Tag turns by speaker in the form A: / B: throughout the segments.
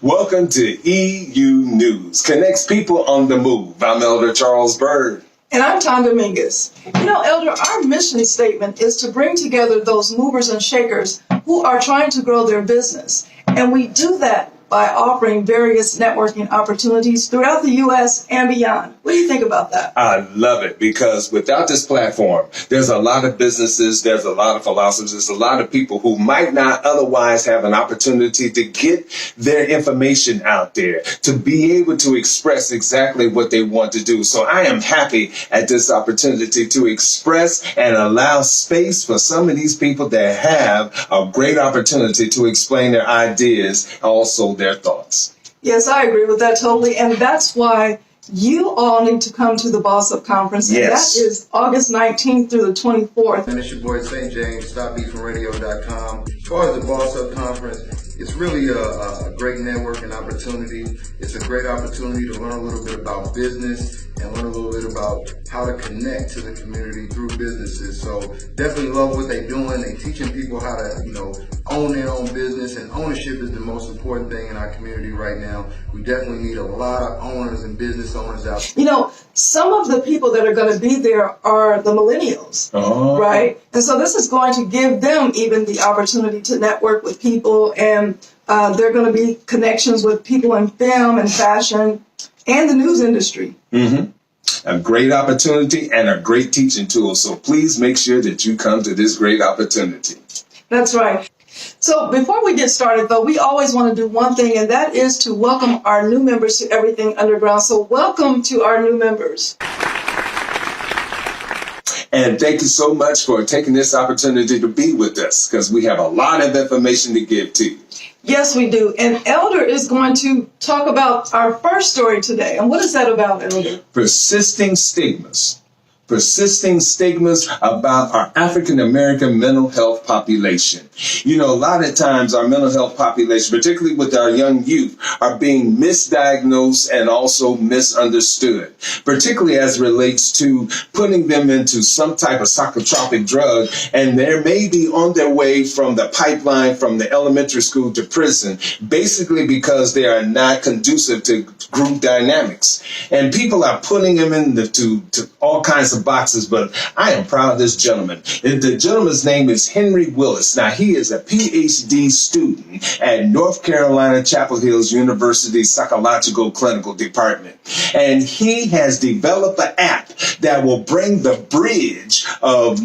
A: Welcome to EU News, connects people on the move. I'm Elder Charles Byrd.
B: And I'm Tonda Mingus. You know, Elder, our mission statement is to bring together those movers and shakers who are trying to grow their business. And we do that by offering various networking opportunities throughout the U.S. and beyond. What do you think about that?
A: I love it, because without this platform, there's a lot of businesses, there's a lot of philosophers, there's a lot of people who might not otherwise have an opportunity to get their information out there, to be able to express exactly what they want to do. So I am happy at this opportunity to express and allow space for some of these people that have a great opportunity to explain their ideas, also their thoughts.
B: Yes, I agree with that totally. And that's why you all need to come to the Boss Up Conference.
A: Yes.
B: And that is August 19th through the 24th.
C: And it's your boy St. James, StopBeefingRadio.com. As far as the Boss Up Conference, it's really a great networking opportunity. It's a great opportunity to learn a little bit about business and learn a little bit about how to connect to the community through businesses. So definitely love what they're doing. They're teaching people how to, own their own business, and ownership is the most important thing in our community right now. We definitely need a lot of owners and business owners out there.
B: You know, some of the people that are going to be there are the millennials, right? And so this is going to give them even the opportunity to network with people, and there are going to be connections with people in film and fashion and the news industry.
A: A great opportunity and a great teaching tool. So please make sure that you come to this great opportunity.
B: That's right. So before we get started, though, we always want to do one thing, and that is to welcome our new members to Everything Underground. So welcome to our new members.
A: And thank you so much for taking this opportunity to be with us, because we have a lot of information to give to you.
B: Yes, we do. And Elder is going to talk about our first story today. And what is that about, Elder?
A: Persisting stigmas. Persisting stigmas about our African-American mental health population. You know, a lot of times our mental health population, particularly with our young youth, are being misdiagnosed and also misunderstood, particularly as it relates to putting them into some type of psychotropic drug, and they may be on their way from the pipeline from the elementary school to prison, basically because they are not conducive to group dynamics. And people are putting them into all kinds of boxes, but I am proud of this gentleman. The gentleman's name is Henry Willis. Now, he is a PhD student at North Carolina Chapel Hill's University Psychological Clinical Department. And he has developed an app that will bring the bridge of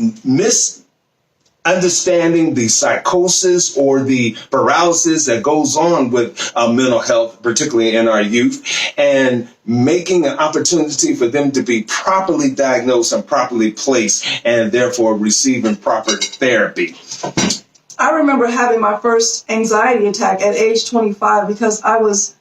A: understanding the psychosis or the paralysis that goes on with mental health, particularly in our youth, and making an opportunity for them to be properly diagnosed and properly placed, and therefore receiving proper therapy.
B: I remember having my first anxiety attack at age 25 because I was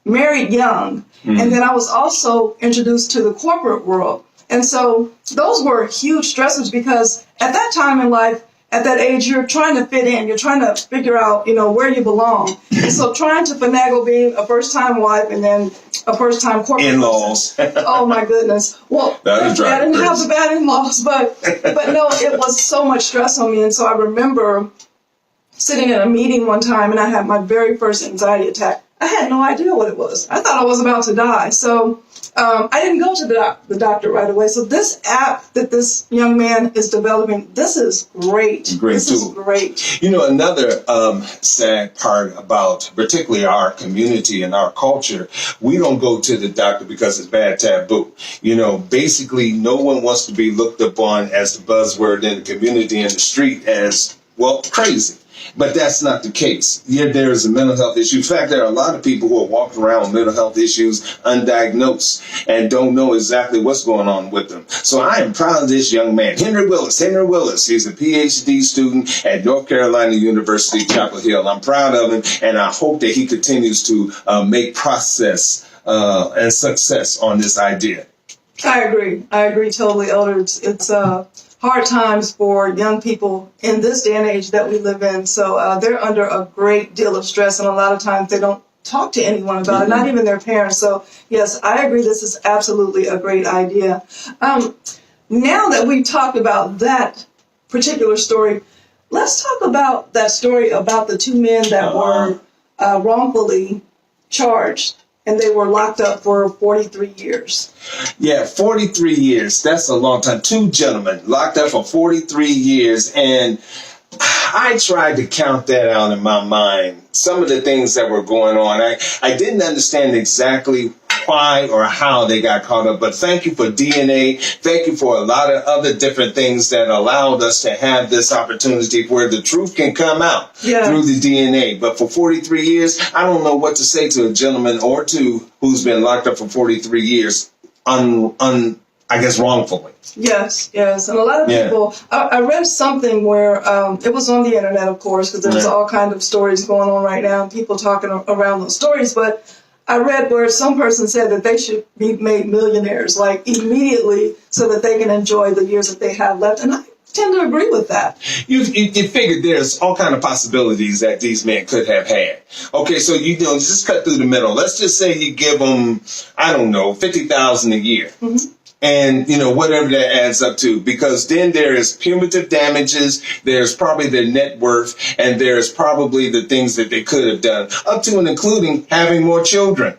B: married young, and then I was also introduced to the corporate world. And so those were huge stressors, because at that time in life, at that age, you're trying to fit in. You're trying to figure out, where you belong. And so trying to finagle being a first-time wife and then a first-time corporate
A: in-laws.
B: Oh, my goodness. Well, I didn't have the bad in-laws, but no, it was so much stress on me. And so I remember sitting in a meeting one time, and I had my very first anxiety attack. I had no idea what it was. I thought I was about to die. So I didn't go to the doctor right away. So this app that this young man is developing, this is great. This is great.
A: You know, another sad part about particularly our community and our culture, we don't go to the doctor because it's bad taboo. You know, basically no one wants to be looked upon as the buzzword in the community and the street as, well, crazy. But that's not the case. Yet there is a mental health issue. In fact, there are a lot of people who are walking around with mental health issues undiagnosed and don't know exactly what's going on with them. So I am proud of this young man, Henry Willis. Henry Willis, he's a PhD student at North Carolina University, Chapel Hill. I'm proud of him, and I hope that he continues to make progress and success on this idea.
B: I agree totally, Elder. It's hard times for young people in this day and age that we live in. So they're under a great deal of stress, and a lot of times they don't talk to anyone about it, not even their parents. So yes, I agree. This is absolutely a great idea. now that we've talked about that particular story, let's talk about that story about the two men that were wrongfully charged, and they were locked up for 43 years.
A: Yeah, 43 years. That's a long time. Two gentlemen locked up for 43 years. And I tried to count that out in my mind. Some of the things that were going on. I didn't understand exactly why or how they got caught up, but thank you for DNA. Thank you for a lot of other different things that allowed us to have this opportunity where the truth can come out through the DNA. But for 43 years, I don't know what to say to a gentleman or two who's been locked up for 43 years I guess wrongfully.
B: Yes. And a lot of people, I read something where it was on the internet, of course, because there's all kinds of stories going on right now, people talking around those stories. But I read where some person said that they should be made millionaires, like immediately, so that they can enjoy the years that they have left. And I tend to agree with that.
A: You figured there's all kind of possibilities that these men could have had. Okay, so just cut through the middle. Let's just say you give them, I don't know, $50,000 a year. Mm-hmm. And, whatever that adds up to, because then there is punitive damages, there's probably their net worth, and there's probably the things that they could have done, up to and including having more children.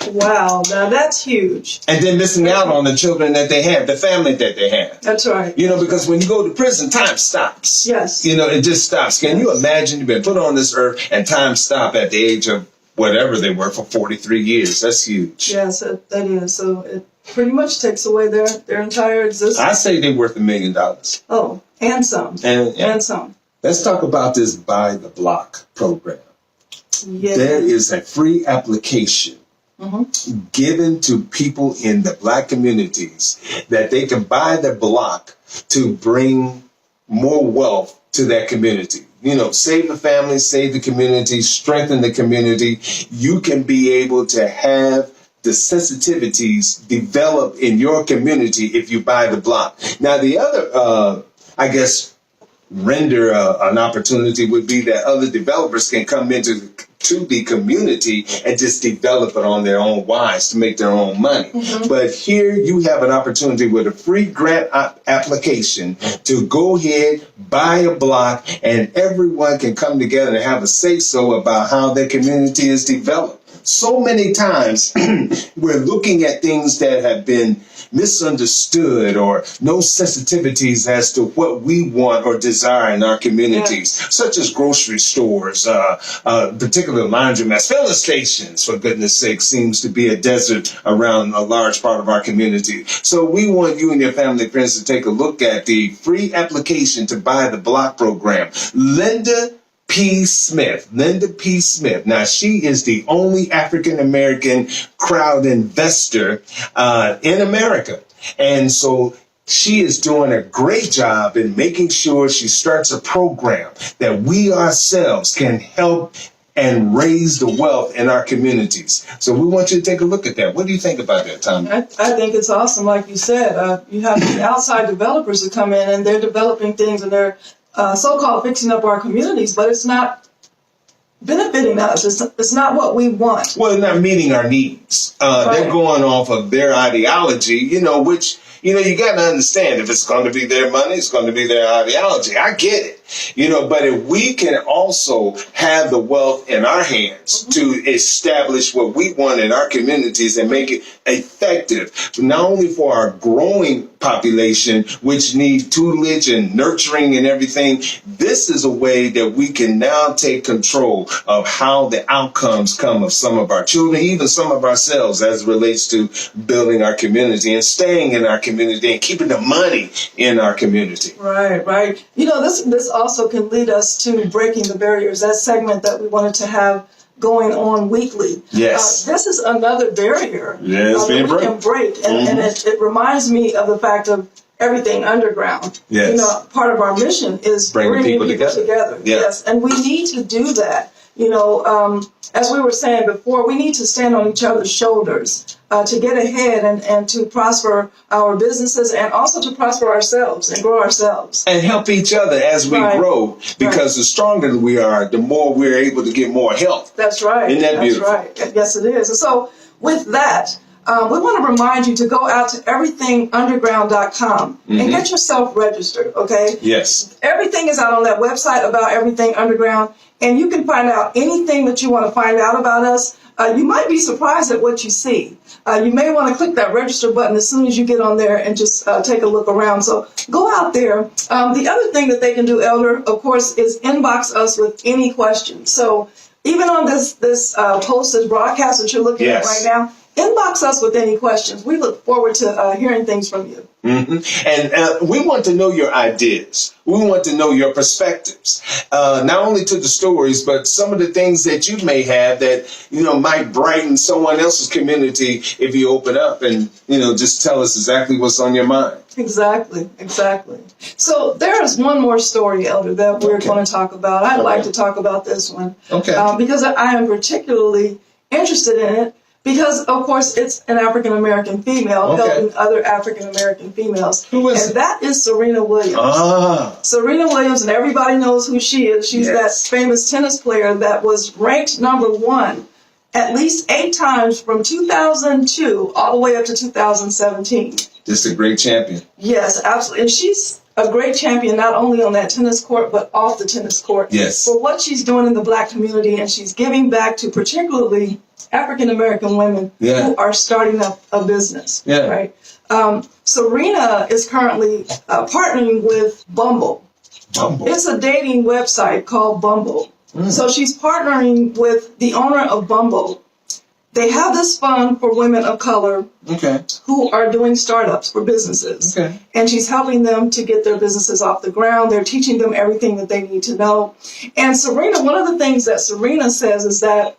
B: Wow, now that's huge.
A: And then missing out on the children that they have, the family that they have.
B: That's right.
A: Because when you go to prison, time stops.
B: Yes.
A: It just stops. Can you imagine you've been put on this earth and time stopped at the age of whatever they were for 43 years? That's huge.
B: Yes, that is. So it pretty much takes away their entire existence.
A: I say they're worth $1 million.
B: Oh, and some. And some.
A: Let's talk about this Buy the Block program.
B: Yes.
A: There is a free application given to people in the Black communities that they can buy the block to bring more wealth to that community. Save the family, save the community, strengthen the community. You can be able to have the sensitivities develop in your community if you buy the block. Now, the other, render an opportunity would be that other developers can come into the community and just develop it on their own wise to make their own money. Mm-hmm. But here you have an opportunity with a free grant application to go ahead, buy a block, and everyone can come together and have a say-so about how their community is developed. So many times we're looking at things that have been misunderstood or no sensitivities as to what we want or desire in our communities, such as grocery stores, particular laundromats, filling stations, for goodness sake, seems to be a desert around a large part of our community. So we want you and your family and friends to take a look at the free application to buy the block program. Linda P. Smith. Now, she is the only African-American crowd investor in America. And so she is doing a great job in making sure she starts a program that we ourselves can help and raise the wealth in our communities. So we want you to take a look at that. What do you think about that, Tom?
B: I think it's awesome. Like you said, you have the outside developers who come in and they're developing things and they're so-called fixing up our communities, but it's not benefiting us. It's not what we want.
A: Well, not meeting our needs. They're going off of their ideology, which, you got to understand, if it's going to be their money, it's going to be their ideology. I get it. But if we can also have the wealth in our hands to establish what we want in our communities and make it effective, not only for our growing population, which need tutelage and nurturing and everything, this is a way that we can now take control of how the outcomes come of some of our children, even some of ourselves, as it relates to building our community and staying in our community and keeping the money in our community.
B: Right. This also can lead us to breaking the barriers, that segment that we wanted to have going on weekly.
A: Yes.
B: This is another barrier
A: that we
B: can break. And it reminds me of the fact of everything underground.
A: Yes.
B: Part of our mission is bringing people together. Yes. And we need to do that. As we were saying before, we need to stand on each other's shoulders to get ahead and to prosper our businesses and also to prosper ourselves and grow ourselves.
A: And help each other as we grow, because the stronger we are, the more we're able to get more help.
B: That's right.
A: Isn't that beautiful?
B: That's right. Yes, it is. And so with that, we want to remind you to go out to everythingunderground.com and get yourself registered, okay?
A: Yes.
B: Everything is out on that website about Everything Underground, and you can find out anything that you want to find out about us. You might be surprised at what you see. You may want to click that register button as soon as you get on there and just take a look around. So go out there. The other thing that they can do, Elder, of course, is inbox us with any questions. So even on this post, this broadcast that you're looking at right now, inbox us with any questions. We look forward to hearing things from you.
A: And we want to know your ideas. We want to know your perspectives, not only to the stories, but some of the things that you may have that, might brighten someone else's community if you open up and, just tell us exactly what's on your mind.
B: Exactly. So there is one more story, Elder, that we're going to talk about. I'd like to talk about this one. Because I am particularly interested in it. Because, of course, it's an African-American female helping other African-American females.
A: Who is
B: it? And that is Serena Williams. Serena Williams, and everybody knows who she is. She's that famous tennis player that was ranked #1 at least 8 times from 2002 all the way up to 2017.
A: Just a great champion.
B: Yes, absolutely. And she's a great champion, not only on that tennis court, but off the tennis court.
A: Yes.
B: For what she's doing in the Black community, and she's giving back to particularly African-American women who are starting up a business. Right. Serena is currently partnering with Bumble. It's a dating website called Bumble. So she's partnering with the owner of Bumble. They have this fund for women of color who are doing startups for businesses. And she's helping them to get their businesses off the ground. They're teaching them everything that they need to know. And Serena, one of the things that Serena says is that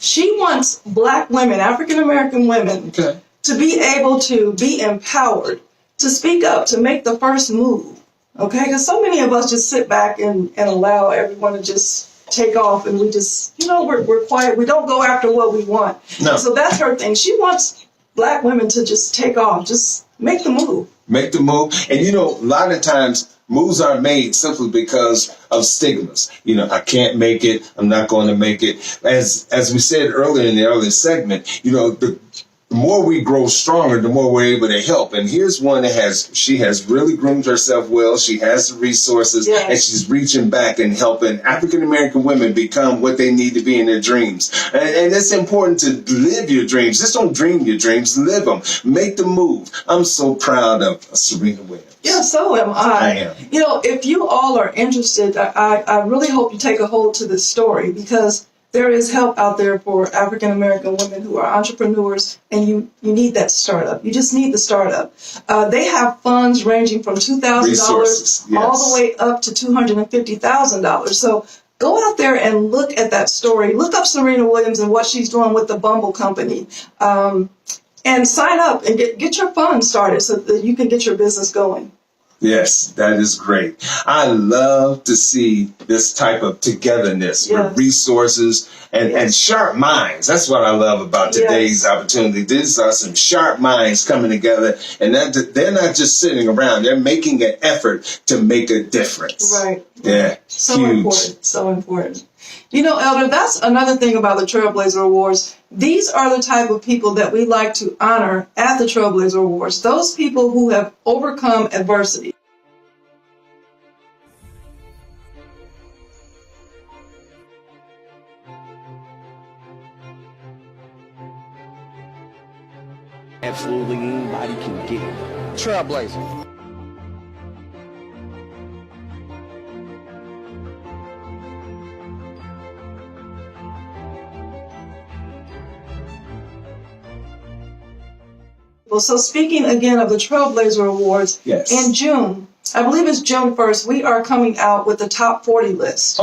B: she wants Black women, African-American women, to be able to be empowered, to speak up, to make the first move. Because so many of us just sit back and allow everyone to just take off, and we just, we're quiet. We don't go after what we want. No. So that's her thing. She wants Black women to just take off, just make the move.
A: Make the move. And, a lot of times moves are made simply because of stigmas. I can't make it. I'm not going to make it. As we said earlier in the earlier segment, the more we grow stronger, the more we're able to help. And here's one that she has really groomed herself well. She has the resources, and she's reaching back and helping African-American women become what they need to be in their dreams. And it's important to live your dreams. Just don't dream your dreams, live them. Make the move. I'm so proud of Serena Williams.
B: Yeah, so am I.
A: am.
B: If you all are interested, I really hope you take a hold to this story, because there is help out there for African-American women who are entrepreneurs, and you need that startup. You just need the startup. They have funds ranging from $2,000 all the way up to $250,000. So go out there and look at that story. Look up Serena Williams and what she's doing with the Bumble company. And sign up and get your fund started so that you can get your business going.
A: Yes, that is great. I love to see this type of togetherness with resources and sharp minds. That's what I love about today's opportunity. These are some sharp minds coming together, and they're not just sitting around. They're making an effort to make a difference.
B: Right.
A: Yeah.
B: So
A: huge.
B: important. So important. Elder, that's another thing about the Trailblazer Awards. These are the type of people that we like to honor at the Trailblazer Awards. Those people who have overcome adversity.
D: Absolutely anybody can get it. Trailblazer.
B: So speaking again of the Trailblazer Awards, in June, I believe it's June 1st, we are coming out with the top 40 list.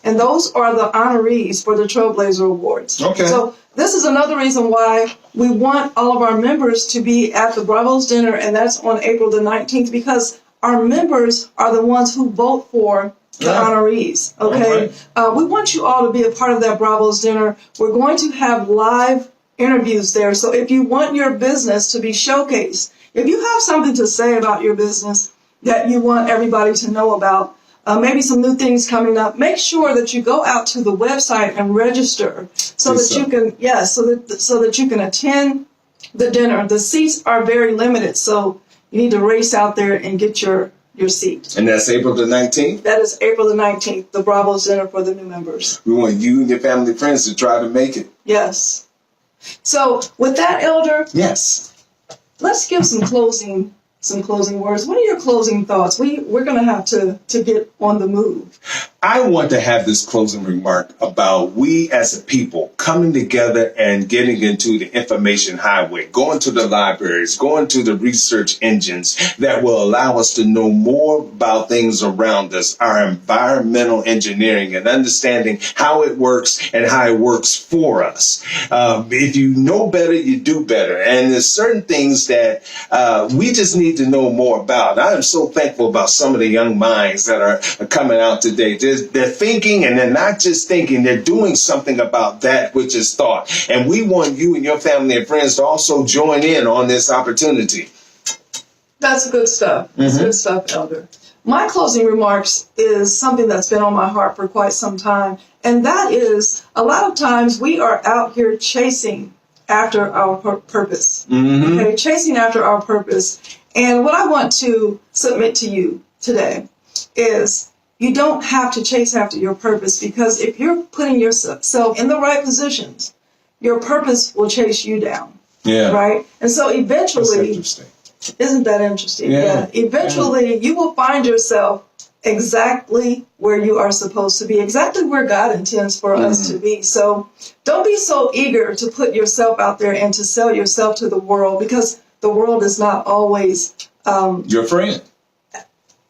B: And those are the honorees for the Trailblazer Awards. So this is another reason why we want all of our members to be at the Bravos Dinner, and that's on April the 19th, because our members are the ones who vote for the honorees. We want you all to be a part of that Bravos Dinner. We're going to have live interviews there. So if you want your business to be showcased, if you have something to say about your business that you want everybody to know about, maybe some new things coming up, make sure that you go out to the website and register so that you can, so that you can attend the dinner. The seats are very limited, so you need to race out there and get your seat.
A: And that's April the 19th?
B: That is April the 19th, the Bravo's dinner for the new members.
A: We want you and your family and friends to try to make it.
B: Yes. So with that, Elder,
A: Yes.
B: let's give some closing words. What are your closing thoughts? We're going to have to get on the move.
A: I want to have this closing remark about we as a people coming together and getting into the information highway, going to the libraries, going to the research engines that will allow us to know more about things around us, our environmental engineering, and understanding how it works and how it works for us. If you know better, you do better. And there's certain things that we just need to know more about. I am so thankful about some of the young minds that are coming out today. They're thinking, and they're not just thinking, they're doing something about that which is thought. And we want you and your family and friends to also join in on this opportunity.
B: That's good stuff. That's good stuff, Elder. My closing remarks is something that's been on my heart for quite some time. And that is, a lot of times we are out here chasing after our purpose. Okay, chasing after our purpose. And what I want to submit to you today is you don't have to chase after your purpose, because if you're putting yourself in the right positions, your purpose will chase you down.
A: Yeah.
B: Right? And so eventually,
A: That's interesting.
B: Isn't that interesting?
A: Yeah.
B: Eventually, you will find yourself exactly where you are supposed to be, exactly where God intends for us to be. So don't be so eager to put yourself out there and to sell yourself to the world, because the world is not always
A: Your friend.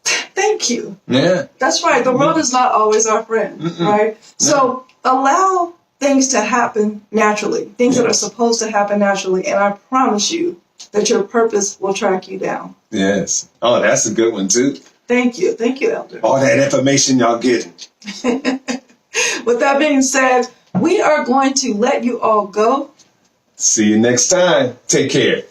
B: Thank you.
A: Yeah.
B: That's right. The world is not always our friend, right? So allow things to happen naturally, things that are supposed to happen naturally. And I promise you that your purpose will track you down.
A: Yes. Oh, that's a good one, too.
B: Thank you. Thank you, Elder.
A: All that information y'all getting.
B: With that being said, we are going to let you all go.
A: See you next time. Take care.